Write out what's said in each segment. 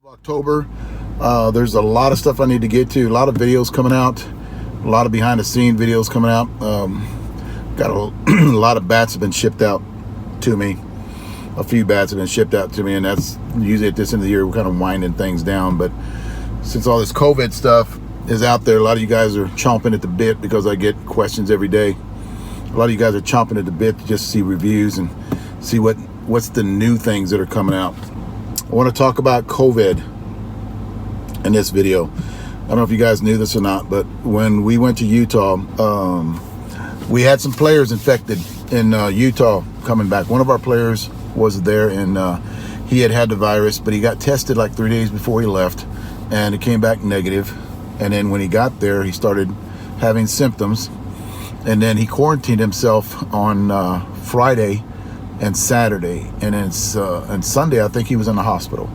October. There's a lot of stuff I need to get to, a lot of videos coming out, a lot of behind the scene videos coming out. Got a lot of bats have been shipped out to me. A few bats have been shipped out to me, and that's usually at this end of the year we're kind of winding things down. But since all this COVID stuff is out there, a lot of you guys are chomping at the bit because I get questions every day. A lot of you guys are chomping at the bit to just see reviews and see what's the new things that are coming out. I want to talk about COVID in this video. I don't know if you guys knew this or not, but when we went to Utah, we had some players infected in Utah coming back. One of our players was there, and he had the virus, but he got tested like 3 days before he left, and it came back negative. And then when he got there, he started having symptoms, and then he quarantined himself on Friday and Saturday, and then and Sunday I think he was in the hospital.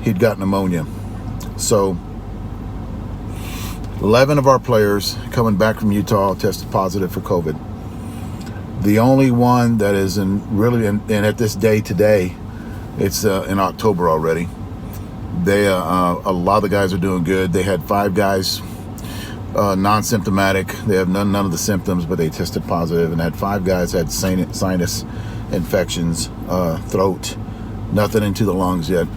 He'd got pneumonia. So 11 of our players coming back from Utah tested positive for COVID. The only one that is and at this day today, it's in October already. They a lot of the guys are doing good. They had 5 guys non-symptomatic. They have none of the symptoms, but they tested positive, and had 5 guys had sinus infections, throat, nothing into the lungs yet.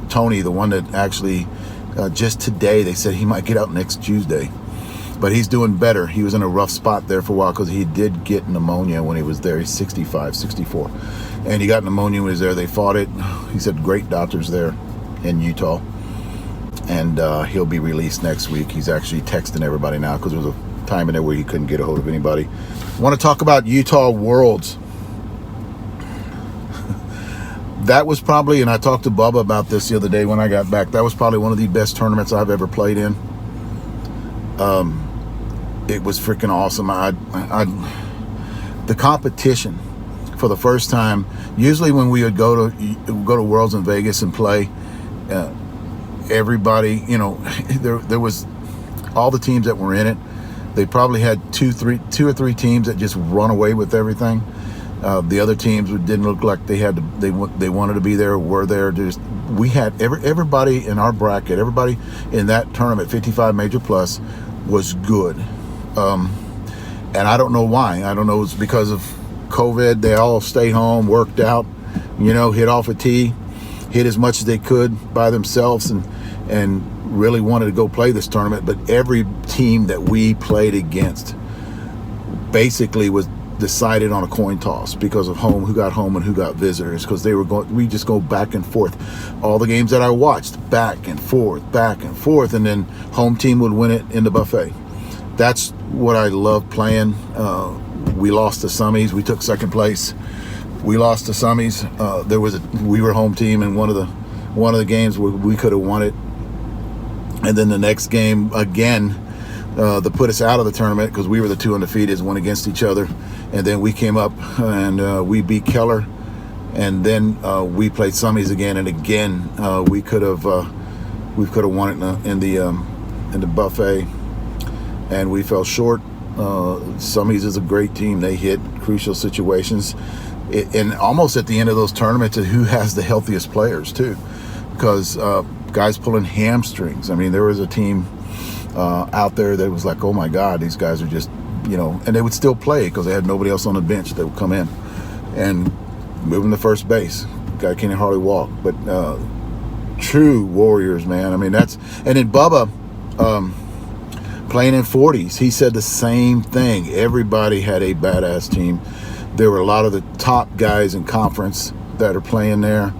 Tony, the one that actually just today they said he might get out next Tuesday, but he's doing better. He was in a rough spot there for a while because he did get pneumonia when he was there. He's 65, 64, and he got pneumonia when he was there. They fought it. He said great doctors there in Utah, and he'll be released next week. He's actually texting everybody now because there was a time in there where he couldn't get a hold of anybody. I want to talk about Utah Worlds. That was probably, and I talked to Bubba about this the other day when I got back, that was probably one of the best tournaments I've ever played in. It was freaking awesome. The competition for the first time, usually when we would go to Worlds in Vegas and play, everybody, there was all the teams that were in it. They probably had two or three teams that just run away with everything. The other teams didn't look like they wanted to be there, were there. We had everybody in our bracket, everybody in that tournament, 55 major plus, was good. And I don't know why. I don't know. It's because of COVID. They all stayed home, worked out, hit off a tee, hit as much as they could by themselves, and really wanted to go play this tournament. But every team that we played against basically was decided on a coin toss because of who got home and who got visitors, because we just go back and forth. All the games that I watched, back and forth, and then home team would win it in the buffet. That's what I love playing. We lost to Summies. We took second place. We lost to Summies. We were home team in one of the games where we could have won it, and then the next game again, that put us out of the tournament because we were the 2 undefeateds, went against each other, and then we came up and we beat Keller, and then we played Summies again, and again we could have won it in the buffet, and we fell short. Summies is a great team. They hit crucial situations, and almost at the end of those tournaments, who has the healthiest players too, because guys pulling hamstrings. I mean, there was a team out there that was like, oh my God, these guys are just, and they would still play because they had nobody else on the bench that would come in and move them to first base. Guy can't hardly walk, but true warriors, man. I mean, and then Bubba playing in 40s, he said the same thing. Everybody had a badass team. There were a lot of the top guys in conference that are playing there.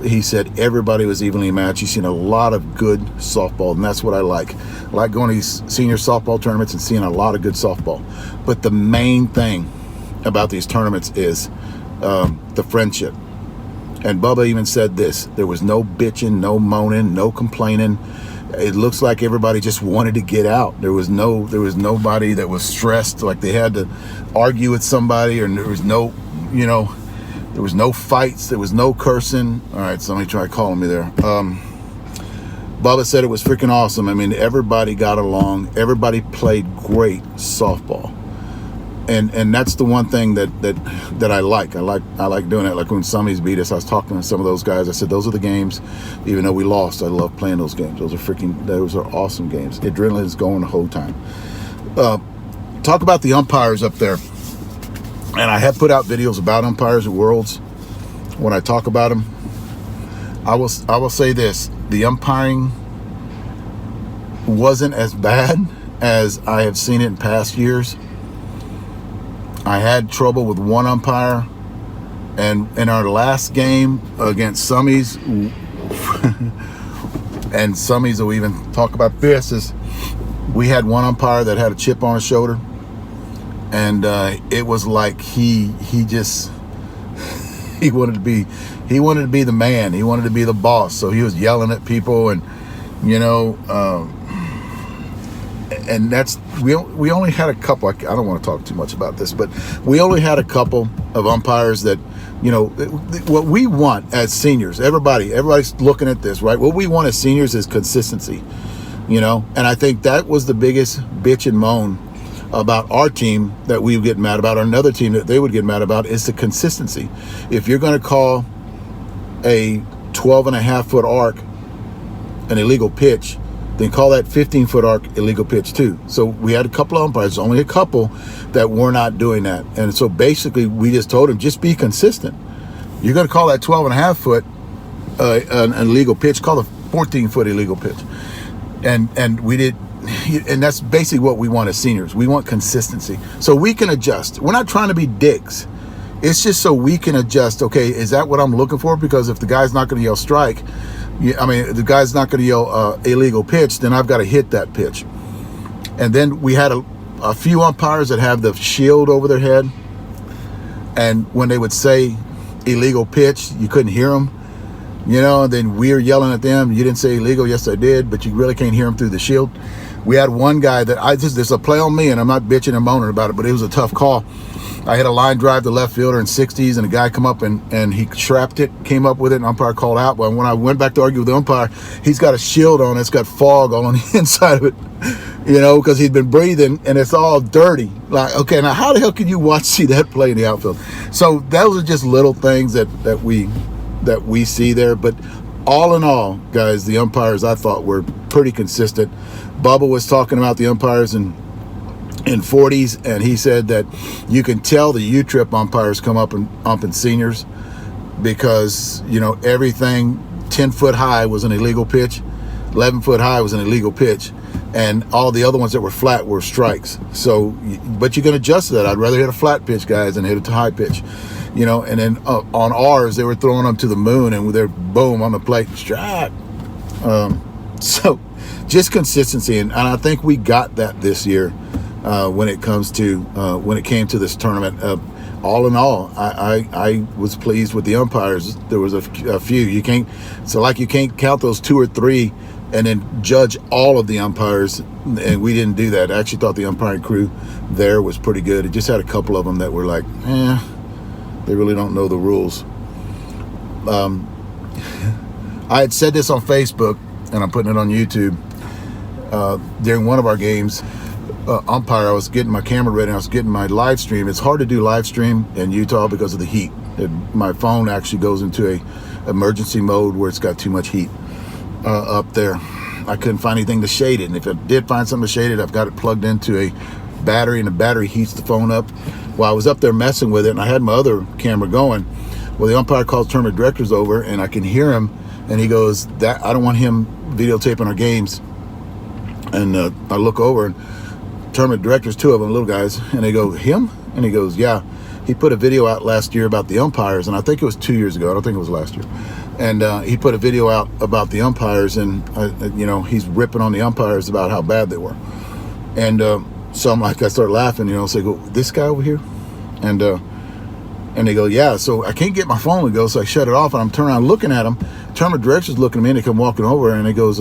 He said everybody was evenly matched. He's seen a lot of good softball, and that's what I like. I like going to these senior softball tournaments and seeing a lot of good softball. But the main thing about these tournaments is the friendship. And Bubba even said this: there was no bitching, no moaning, no complaining. It looks like everybody just wanted to get out. There was nobody that was stressed, like they had to argue with somebody, or there was no, there was no fights. There was no cursing. All right, somebody tried calling me there. Bubba said it was freaking awesome. I mean, everybody got along. Everybody played great softball. and that's the one thing that I like. I like doing it. Like when Summies beat us, I was talking to some of those guys. I said, those are the games, even though we lost, I love playing those games. Those are awesome games. Adrenaline is going the whole time. Talk about the umpires up there. And I have put out videos about umpires at Worlds. When I talk about them, I will say this: the umpiring wasn't as bad as I have seen it in past years. I had trouble with one umpire, and in our last game against Summies, and Summies will even talk about this, is we had one umpire that had a chip on his shoulder, and it was like he wanted to be the man. He wanted to be the boss. So he was yelling at people, and and that's we only had a couple. I don't want to talk too much about this, but we only had a couple of umpires that, what we want as seniors. Everybody's looking at this, right? What we want as seniors is consistency, and I think that was the biggest bitch and moan about our team that we would get mad about, or another team that they would get mad about, is the consistency. If you're going to call a 12.5-foot arc an illegal pitch, then call that 15-foot arc illegal pitch too. So we had a couple of umpires, only a couple, that were not doing that. And so basically we just told them, just be consistent. You're going to call that 12.5-foot an illegal pitch, call the 14-foot illegal pitch. And we did. And that's basically what we want as seniors. We want consistency, so we can adjust. We're not trying to be dicks. It's just so we can adjust. Okay, is that what I'm looking for? Because if the guy's not going to yell strike, the guy's not going to yell illegal pitch, then I've got to hit that pitch. And then we had a few umpires that have the shield over their head, and when they would say illegal pitch, you couldn't hear them. And then we're yelling at them. You didn't say illegal. Yes, I did, but you really can't hear them through the shield. We had one guy that there's a play on me, and I'm not bitching and moaning about it, but it was a tough call. I had a line drive to left fielder in 60s, and a guy come up and he trapped it, came up with it, and umpire called out. But when I went back to argue with the umpire, he's got a shield on. It's got fog all on the inside of it, because he'd been breathing, and it's all dirty. Like, okay, now how the hell can you see that play in the outfield? So those are just little things that we see there. But all in all, guys, the umpires I thought were pretty consistent. Bubba was talking about the umpires in 40s, and he said that you can tell the U-Trip umpires come up in seniors because, everything 10-foot high was an illegal pitch, 11-foot high was an illegal pitch, and all the other ones that were flat were strikes. So, but you can adjust to that. I'd rather hit a flat pitch, guys, than hit a high pitch. And then on ours, they were throwing them to the moon, and they're boom on the plate, strike. So just consistency, and I think we got that this year when it came to this tournament. All in all, I was pleased with the umpires. There was a few you can't count those 2 or 3 and then judge all of the umpires, and we didn't do that. I actually thought the umpiring crew there was pretty good. It just had a couple of them that were like, they really don't know the rules. I had said this on Facebook, and I'm putting it on YouTube. During one of our games, umpire, I was getting my camera ready, and I was getting my live stream. It's hard to do live stream in Utah because of the heat. My phone actually goes into a emergency mode where it's got too much heat up there. I couldn't find anything to shade it, and if I did find something to shade it, I've got it plugged into a battery, and the battery heats the phone up. While I was up there messing with it, and I had my other camera going, well, the umpire calls tournament directors over, and I can hear him, and he goes, "That I don't want him videotaping our games." And I look over, and tournament directors, 2 of them, little guys, and they go, "Him?" And he goes, "Yeah, he put a video out last year about the umpires," and I think it was 2 years ago. I don't think it was last year. And he put a video out about the umpires, and he's ripping on the umpires about how bad they were. And so I start laughing, so I go, "This guy over here?" And they go, "Yeah." So I can't get my phone to go, so I shut it off, and I'm turning around looking at him. Tournament director's looking at me, and they come walking over, and he goes,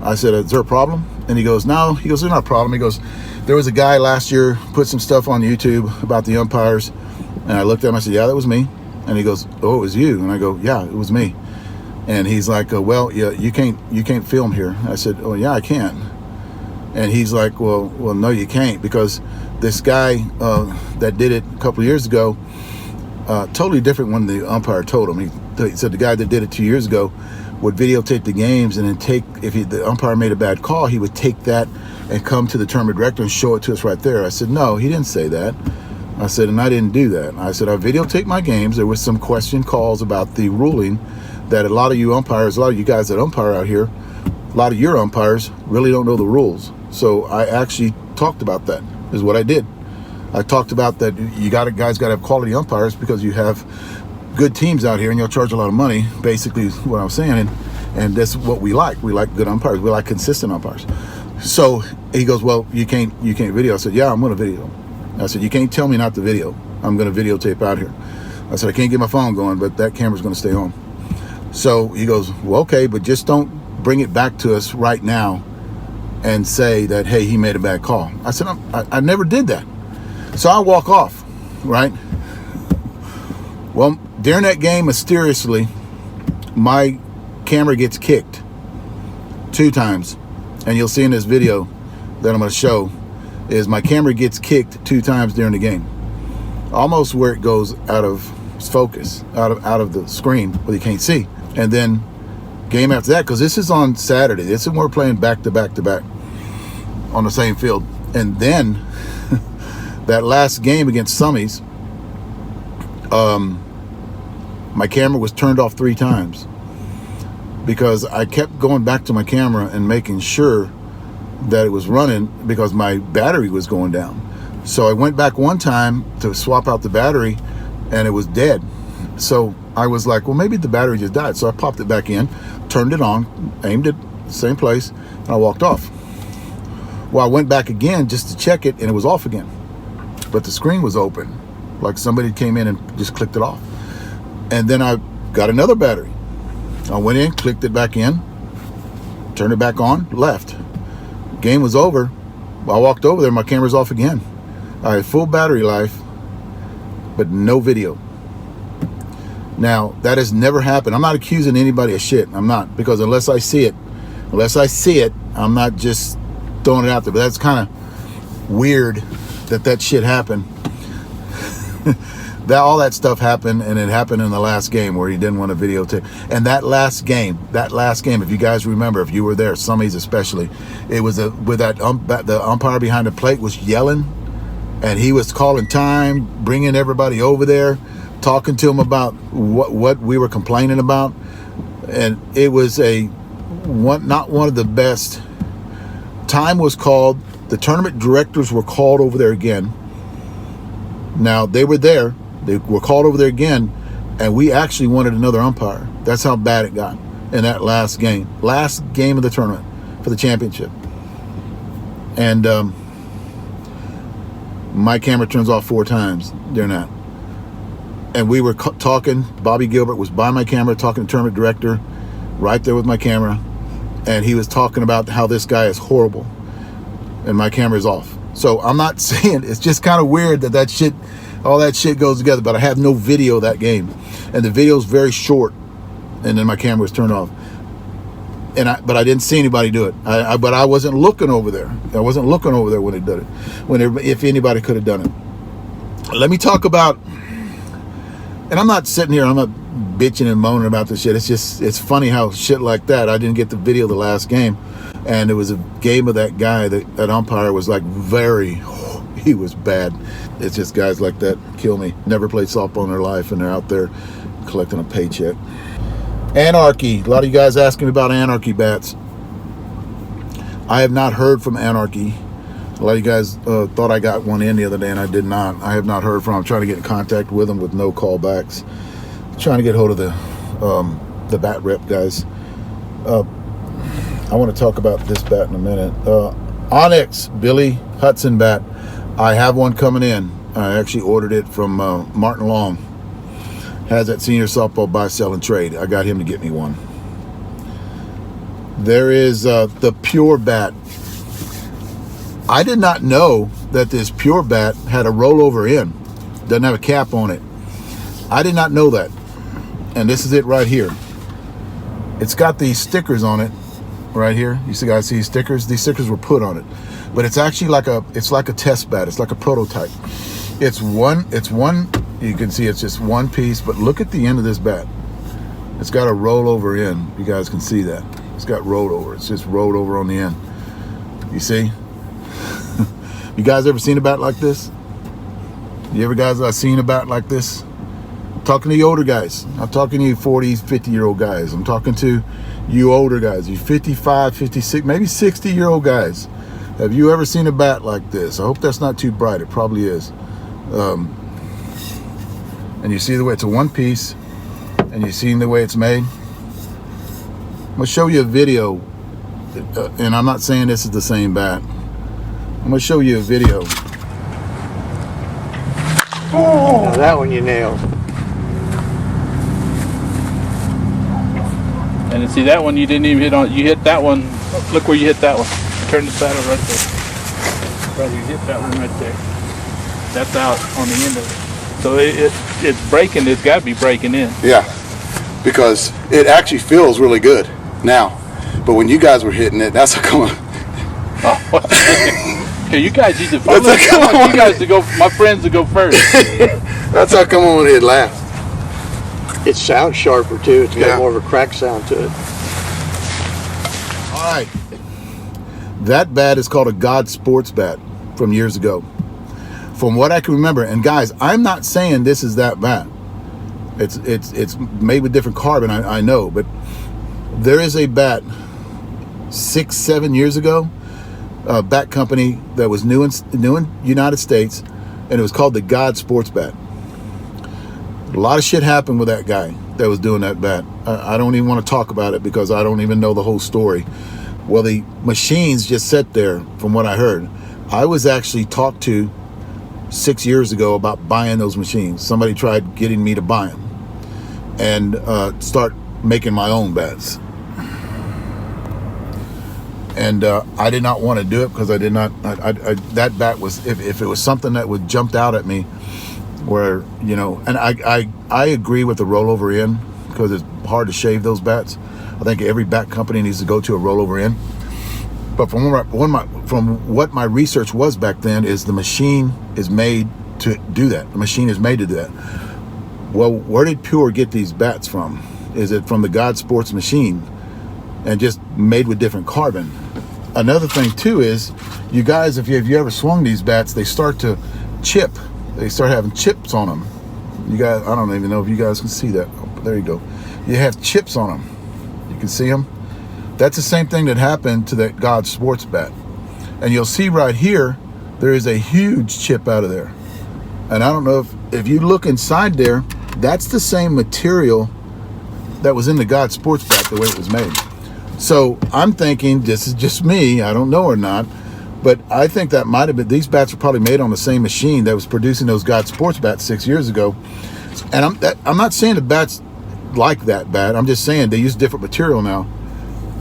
I said, "Is there a problem?" And he goes, "No." He goes, "There's not a problem." He goes, "There was a guy last year put some stuff on YouTube about the umpires." And I looked at him, I said, "Yeah, that was me." And he goes, "Oh, it was you?" And I go, "Yeah, it was me." And he's like, "Well, yeah, you can't film here." I said, "Oh, yeah, I can." And he's like, well, no, you can't, because this guy that did it a couple of years ago, totally different when the umpire told him. He said the guy that did it 2 years ago would videotape the games, and then if the umpire made a bad call, he would take that and come to the tournament director and show it to us right there. I said, no, he didn't say that. I said, and I didn't do that. I said, I videotaped my games. There was some question calls about the ruling that a lot of you umpires, a lot of you guys that umpire out here, a lot of your umpires really don't know the rules. So I actually talked about that, is what I did. I talked about that guys got to have quality umpires because you have good teams out here and you'll charge a lot of money, basically is what I'm saying. And that's what we like. We like good umpires. We like consistent umpires. So he goes, well, you can't video. I said, yeah, I'm going to video. I said, you can't tell me not to video. I'm going to videotape out here. I said, I can't get my phone going, but that camera's going to stay on. So he goes, well, okay, but just don't bring it back to us right now and say that, hey, he made a bad call. I said, I never did that. So I walk off, right? Well, during that game, mysteriously, my camera gets kicked 2 times. And you'll see in this video that I'm going to show is my camera gets kicked 2 times during the game. Almost where it goes out of focus, out of the screen where you can't see. And then game after that, because this is on Saturday. This is when we're playing back to back to back on the same field. And then that last game against Summies, my camera was turned off 3 times because I kept going back to my camera and making sure that it was running because my battery was going down. So I went back one time to swap out the battery and it was dead. So I was like, well, maybe the battery just died. So I popped it back in, turned it on, aimed it the same place, and I walked off. Well, I went back again just to check it and it was off again. But the screen was open, like somebody came in and just clicked it off. And then I got another battery. I went in, clicked it back in, turned it back on, left. Game was over. I walked over there, my camera's off again. I had full battery life, but no video. Now, that has never happened. I'm not accusing anybody of shit. I'm not, because unless I see it, I'm not just throwing it out there. But that's kind of weird that shit happened. All that stuff happened, and it happened in the last game where he didn't want to videotape. And that last game, if you guys remember, if you were there, Summies especially, it was the umpire behind the plate was yelling, and he was calling time, bringing everybody over there, talking to them about what we were complaining about, and it was not one of the best. Time was called. The tournament directors were called over there again. Now they were there. They were called over there again, and we actually wanted another umpire. That's how bad it got in that last game of the tournament for the championship. And my camera turns off 4 times during that. And we were talking. Bobby Gilbert was by my camera talking to tournament director, right there with my camera, and he was talking about how this guy is horrible, and my camera's off. So I'm not saying, it's just kind of weird that all that shit goes together, but I have no video of that game. And the video's very short, and then my camera was turned off. But I didn't see anybody do it. But I wasn't looking over there. I wasn't looking over there when they did it. If anybody could have done it. Let me talk about, and I'm not sitting here, I'm not bitching and moaning about this shit. It's funny how shit like that. I didn't get the video of the last game. And it was a game of that guy, that umpire was like he was bad. It's just guys like that kill me. Never played softball in their life, and they're out there collecting a paycheck. Anarchy. A lot of you guys asking me about Anarchy bats. I have not heard from Anarchy. A lot of you guys thought I got one in the other day, and I did not. I have not heard from them. I'm trying to get in contact with them with no callbacks. Trying to get hold of the bat rep guys. I want to talk about this bat in a minute. Onyx, Billy Hudson bat. I have one coming in. I actually ordered it from Martin Long. Has that senior softball buy, sell, and trade. I got him to get me one. There is the Pure bat. I did not know that this Pure bat had a rollover in. Doesn't have a cap on it. I did not know that. And this is it right here. It's got these stickers on it right here. You see, guys, see stickers? These stickers were put on it, but it's actually like a test bat. It's like a prototype. It's one. You can see it's just one piece, but look at the end of this bat. It's got a rollover end. You guys can see that. It's got rolled over. It's just rolled over on the end. You see? You guys ever seen a bat like this? You ever guys seen a bat like this? I'm talking to you older guys. I'm talking to you 40, 50-year-old guys. I'm talking to you older guys. You 55, 56, maybe 60-year-old guys. Have you ever seen a bat like this? I hope that's not too bright. It probably is. And you see the way it's a one piece, and you see the way it's made. I'm gonna show you a video, and I'm not saying this is the same bat. I'm gonna show you a video. Oh, now that one you nailed. And see that one you didn't even hit on. You hit that one. Look where you hit that one. Turn the saddle right there. Right, you hit that one right there. That's out on the end of it. So it's breaking. It's got to be breaking in. Yeah, because it actually feels really good now. But when you guys were hitting it, that's a come on. Oh, hey, you guys need to follow. I want you guys to go. My friends to go first. That's how come on it lasts. It sounds sharper too. It's got more of a crack sound to it. All right. That bat is called a God Sports Bat from years ago. From what I can remember, and guys, I'm not saying this is that bat. It's made with different carbon, I know, but there is a bat 6-7 years ago, a bat company that was new in United States, and it was called the God Sports Bat. A lot of shit happened with that guy that was doing that bat. I don't even want to talk about it because I don't even know the whole story. Well, the machines just sat there, from what I heard. I was actually talked to 6 years ago about buying those machines. Somebody tried getting me to buy them and start making my own bats. And I did not want to do it because I did not. That bat was, if it was something that would jumped out at me, where, you know, and I agree with the rollover in because it's hard to shave those bats. I think every bat company needs to go to a rollover in. But from what my research was back then, is the machine is made to do that. The machine is made to do that. Well, where did Pure get these bats from? Is it from the God Sports machine and just made with different carbon? Another thing too is, you guys, if you ever swung these bats, they start to chip. They start having chips on them. You guys, I don't even know if you guys can see that. Oh, there you go. You have chips on them. You can see them. That's the same thing that happened to that God Sports Bat. And you'll see right here, there is a huge chip out of there. And I don't know if you look inside there, that's the same material that was in the God Sports Bat, the way it was made. So I'm thinking, this is just me, I don't know or not, but I think that might have been, these bats were probably made on the same machine that was producing those God Sports Bats 6 years ago. And I'm not saying the bats like that bat, I'm just saying they use different material now.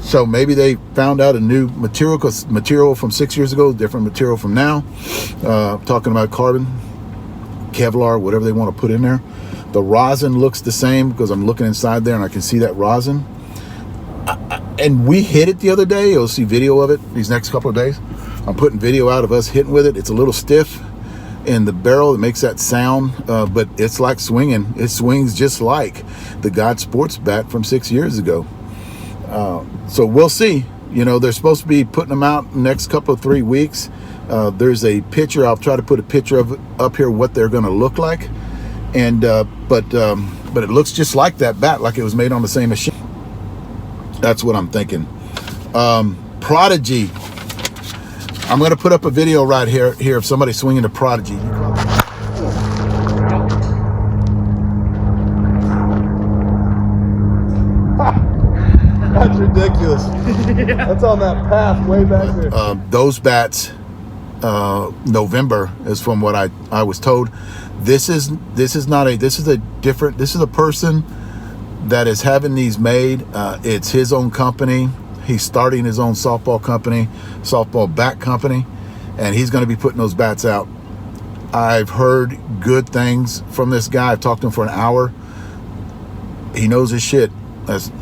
So maybe they found out a new material, because material from 6 years ago is different material from now. Talking about carbon, Kevlar, whatever they want to put in there. The rosin looks the same because I'm looking inside there and I can see that rosin. And we hit it the other day. You'll see video of it these next couple of days. I'm putting video out of us hitting with it. It's a little stiff in the barrel. It makes that sound, but it's like swinging. It swings just like the God Sports Bat from 6 years ago. So we'll see. You know, they're supposed to be putting them out next couple of 3 weeks. There's a picture. I'll try to put a picture of it up here, what they're going to look like. And but it looks just like that bat, like it was made on the same machine. That's what I'm thinking. Prodigy. I'm going to put up a video right here of somebody swinging a Prodigy. That's ridiculous. That's on that path way back there. Those bats, November is from what I was told. This is a person that is having these made. It's his own company. He's starting his own softball company, softball bat company, and he's going to be putting those bats out. I've heard good things from this guy. I've talked to him for an hour. He knows his shit.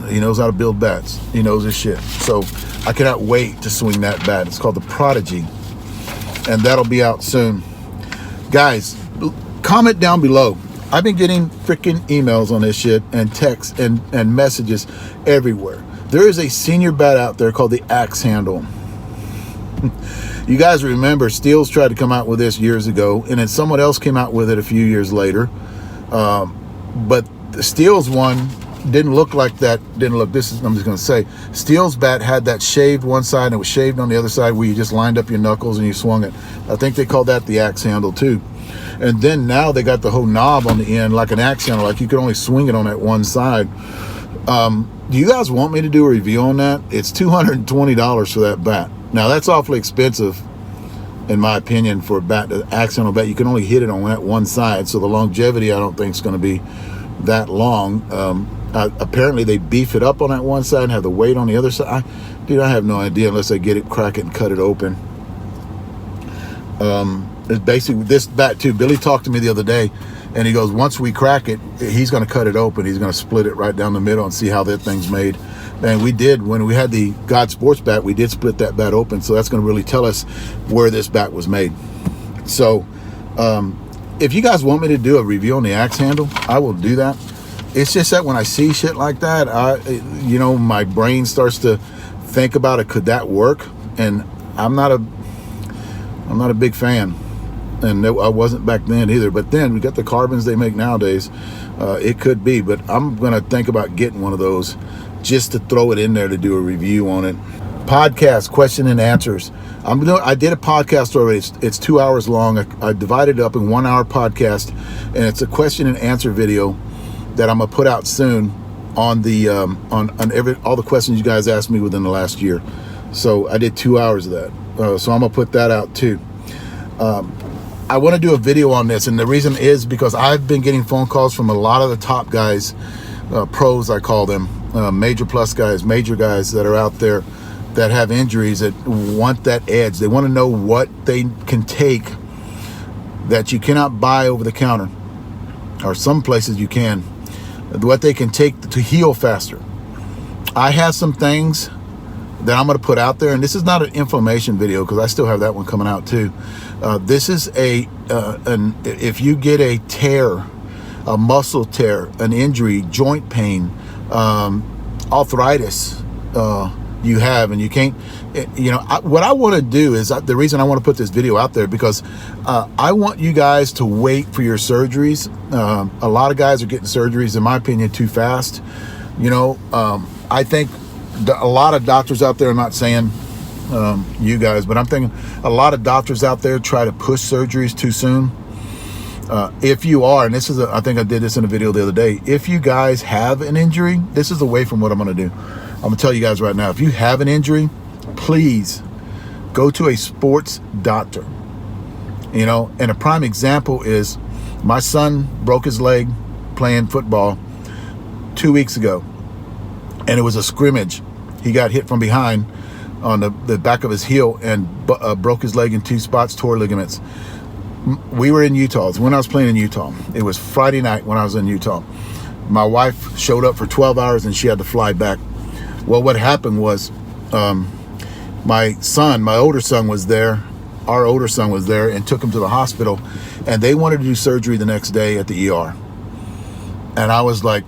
He knows how to build bats. He knows his shit. So I cannot wait to swing that bat. It's called the Prodigy, and that'll be out soon. Guys, comment down below. I've been getting freaking emails on this shit and texts and messages everywhere. There is a senior bat out there called the Axe Handle. You guys remember Steele's tried to come out with this years ago, and then someone else came out with it a few years later. But the Steele's one didn't look like that. I'm just going to say, Steele's bat had that shaved one side and it was shaved on the other side where you just lined up your knuckles and you swung it. I think they called that the Axe Handle too. And then now they got the whole knob on the end like an axe handle, like you could only swing it on that one side. Do you guys want me to do a review on that? It's $220 for that bat. Now that's awfully expensive, in my opinion, for a bat, the axe handle bat. You can only hit it on that one side, so the longevity I don't think is going to be that long. Apparently they beef it up on that one side and have the weight on the other side. Dude, I have no idea unless they get it, crack it, and cut it open. It's basically this bat too. Billy talked to me the other day, and he goes, once we crack it, he's going to cut it open. He's going to split it right down the middle and see how that thing's made. And we did, when we had the God Sports bat, we did split that bat open. So that's going to really tell us where this bat was made. So if you guys want me to do a review on the Axe Handle, I will do that. It's just that when I see shit like that, my brain starts to think about it. Could that work? And I'm not a big fan. And I wasn't back then either. But then we got the carbons they make nowadays. It could be, but I'm going to think about getting one of those just to throw it in there to do a review on it. Podcast, question and answers. I did a podcast already. It's 2 hours long. I divided it up in 1 hour podcast, and it's a question and answer video that I'm gonna put out soon on the all the questions you guys asked me within the last year. So I did 2 hours of that. So I'm gonna put that out too. I want to do a video on this, and the reason is because I've been getting phone calls from a lot of the top guys, pros I call them, major plus guys, major guys that are out there that have injuries that want that edge. They want to know what they can take that you cannot buy over the counter, or some places you can, what they can take to heal faster. I have some things that I'm going to put out there, and this is not an information video because I still have that one coming out too. This is if you get a tear, a muscle tear, an injury, joint pain, arthritis, you have, and you can't, what I want to do is, the reason I want to put this video out there, because I want you guys to wait for your surgeries. A lot of guys are getting surgeries, in my opinion, too fast. I think a lot of doctors out there, I'm not saying you guys, but I'm thinking a lot of doctors out there try to push surgeries too soon. If you are, and this is I think I did this in a video the other day, if you guys have an injury, this is away from what I'm going to do. I'm going to tell you guys right now, if you have an injury, please go to a sports doctor. And a prime example is my son broke his leg playing football 2 weeks ago, and it was a scrimmage. He got hit from behind on the back of his heel and broke his leg in 2 spots, tore ligaments. We were in Utah. It's when I was playing in Utah. It was Friday night when I was in Utah. My wife showed up for 12 hours and she had to fly back. Well, what happened was my older son was there. Our older son was there and took him to the hospital, and they wanted to do surgery the next day at the ER. And I was like,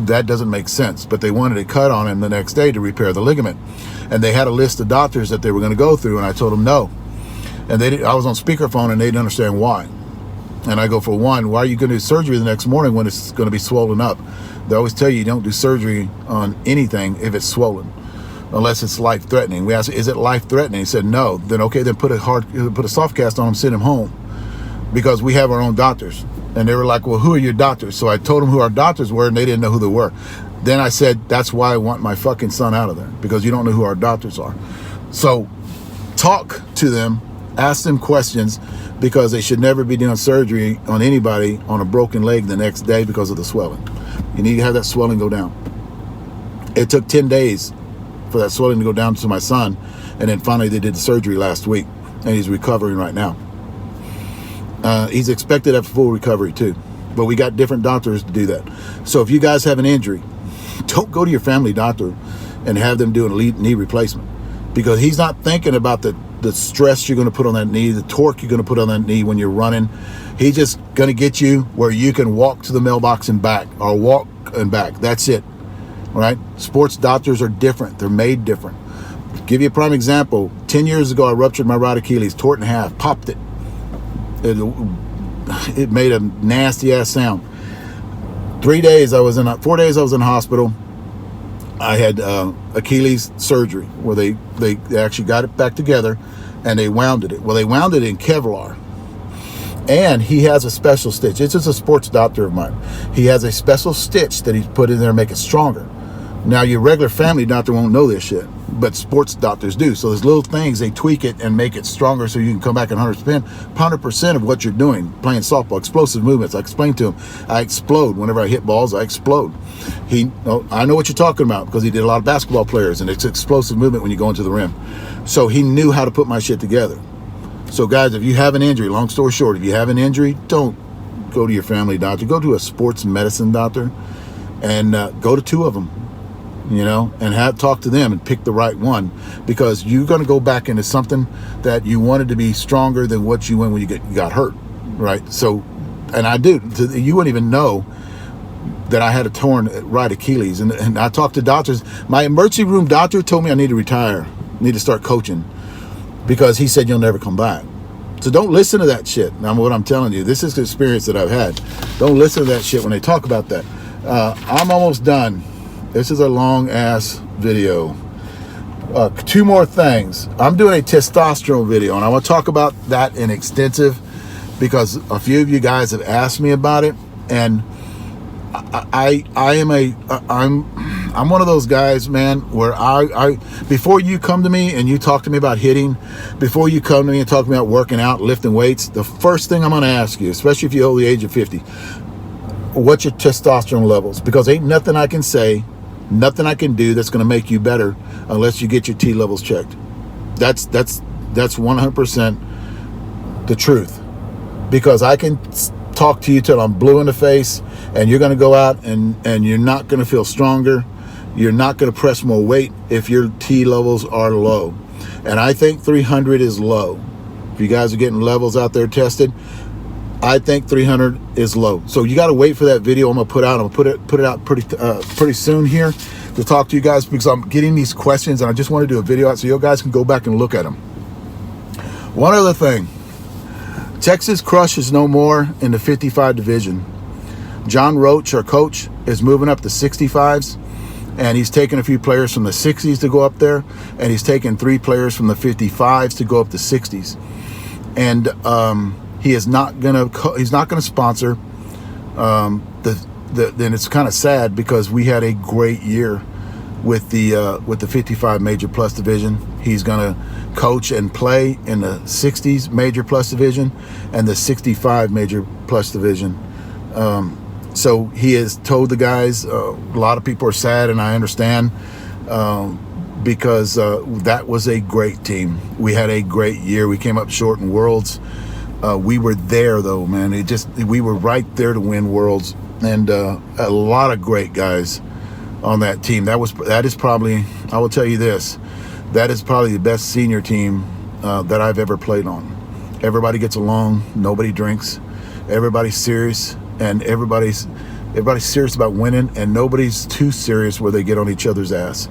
that doesn't make sense. But they wanted to cut on him the next day to repair the ligament. And they had a list of doctors that they were going to go through, and I told them no. And I was on speakerphone, and they didn't understand why. And I go, for one, why are you going to do surgery the next morning when it's going to be swollen up? They always tell you don't do surgery on anything if it's swollen, unless it's life-threatening. We asked, is it life-threatening? He said no. Then okay, then put a soft cast on him, send him home, because we have our own doctors. And they were like, well, who are your doctors? So I told them who our doctors were, and they didn't know who they were. Then I said, that's why I want my fucking son out of there, because you don't know who our doctors are. So talk to them, ask them questions, because they should never be doing surgery on anybody on a broken leg the next day because of the swelling. You need to have that swelling go down. It took 10 days for that swelling to go down to my son, and then finally they did the surgery last week, and he's recovering right now. He's expected to have full recovery too, but we got different doctors to do that. So if you guys have an injury, don't go to your family doctor and have them do an elite knee replacement, because he's not thinking about the stress you're going to put on that knee, the torque you're going to put on that knee when you're running. He's just going to get you where you can walk to the mailbox and back, or walk and back. That's it, right? Sports doctors are different. They're made different. Give you a prime example. 10 years ago, I ruptured my right Achilles, tore it in half, popped it. It made a nasty ass sound. 4 days I was in the hospital. I had Achilles surgery where they actually got it back together and they wounded it. Well, they wound it in Kevlar. And he has a special stitch. It's just a sports doctor of mine. He has a special stitch that he's put in there to make it stronger. Now, your regular family doctor won't know this shit, but sports doctors do. So there's little things, they tweak it and make it stronger so you can come back and 100% of what you're doing, playing softball, explosive movements. I explained to him, I explode. Whenever I hit balls, I explode. I know what you're talking about, because he did a lot of basketball players, and it's explosive movement when you go into the rim. So he knew how to put my shit together. So guys, if you have an injury, long story short, if you have an injury, don't go to your family doctor. Go to a sports medicine doctor, and go to 2 of them. And talk to them and pick the right one, because you're going to go back into something that you wanted to be stronger than what you went when you got hurt, right? So, and I do. You wouldn't even know that I had a torn right Achilles. And I talked to doctors. My emergency room doctor told me I need to retire, need to start coaching, because he said you'll never come back. So don't listen to that shit. Now, what I'm telling you, this is the experience that I've had. Don't listen to that shit when they talk about that. I'm almost done. This is a long ass video. 2 more things. I'm doing a testosterone video, and I want to talk about that in extensive, because a few of you guys have asked me about it, and I'm one of those guys, man, where I before you come to me and you talk to me about hitting, before you come to me and talk to me about working out, lifting weights, the first thing I'm going to ask you, especially if you're over the age of 50, what's your testosterone levels? Because ain't nothing I can say, nothing I can do that's going to make you better unless you get your T levels checked. That's 100% the truth. Because I can talk to you till I'm blue in the face, and you're going to go out and you're not going to feel stronger. You're not going to press more weight if your T levels are low. And I think 300 is low. If you guys are getting levels out there tested, I think 300 is low. So you got to wait for that video I'm going to put out. I'm going to put it out pretty soon here to talk to you guys, because I'm getting these questions and I just want to do a video out so you guys can go back and look at them. One other thing. Texas Crush is no more in the 55 division. John Roach, our coach, is moving up to 65s, and he's taking a few players from the 60s to go up there, and he's taking 3 players from the 55s to go up to 60s. And he's not gonna sponsor. Then it's kind of sad, because we had a great year with the 55 Major Plus division. He's gonna coach and play in the 60s Major Plus division and the 65 Major Plus division. So he has told the guys, a lot of people are sad, and I understand, because that was a great team. We had a great year. We came up short in Worlds. We were there though, man. We were right there to win Worlds, and a lot of great guys on that team. That is probably, I will tell you this, that is probably the best senior team that I've ever played on. Everybody gets along, nobody drinks, everybody's serious, and everybody's serious about winning, and nobody's too serious where they get on each other's ass.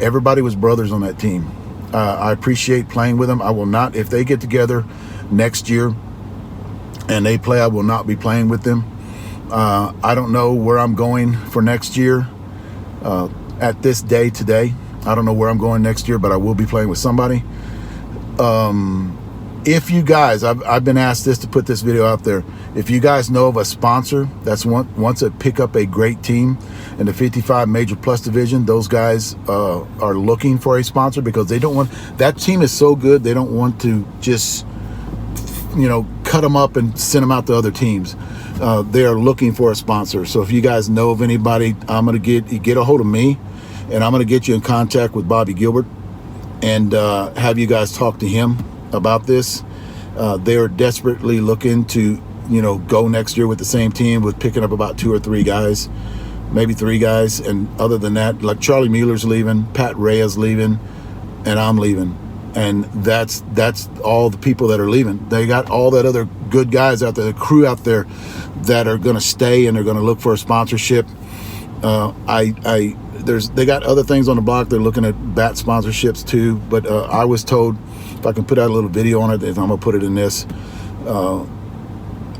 Everybody was brothers on that team. I appreciate playing with them. I will not, if they get together next year and they play, I will not be playing with them. I don't know where I'm going for next year. At this day today, I don't know where I'm going next year, but I will be playing with somebody. If you guys, I've been asked this, to put this video out there. If you guys know of a sponsor that's wants to pick up a great team in the 55 Major Plus division, those guys are looking for a sponsor, because they don't want, that team is so good, they don't want to just, cut them up and send them out to other teams. They are looking for a sponsor. So if you guys know of anybody, I'm going to get a hold of me, and I'm going to get you in contact with Bobby Gilbert, and have you guys talk to him about this. They are desperately looking to, go next year with the same team, with picking up about 2 or 3 guys. maybe 3 guys, and other than that, like Charlie Mueller's leaving, Pat Rhea's leaving, and I'm leaving. And that's all the people that are leaving. They got all that other good guys out there, the crew out there that are going to stay and they're going to look for a sponsorship. They got other things on the block. They're looking at bat sponsorships too. But I was told, if I can put out a little video on it, I'm gonna put it in this.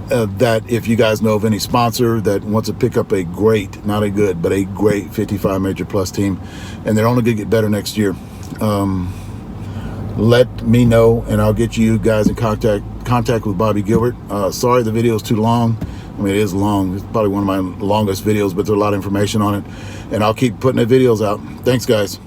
That if you guys know of any sponsor that wants to pick up a great, not a good, but a great 55 Major Plus team, and they're only going to get better next year, let me know, and I'll get you guys in contact with Bobby Gilbert. Sorry the video is too long. I mean, it is long. It's probably one of my longest videos, but there's a lot of information on it, and I'll keep putting the videos out. Thanks, guys.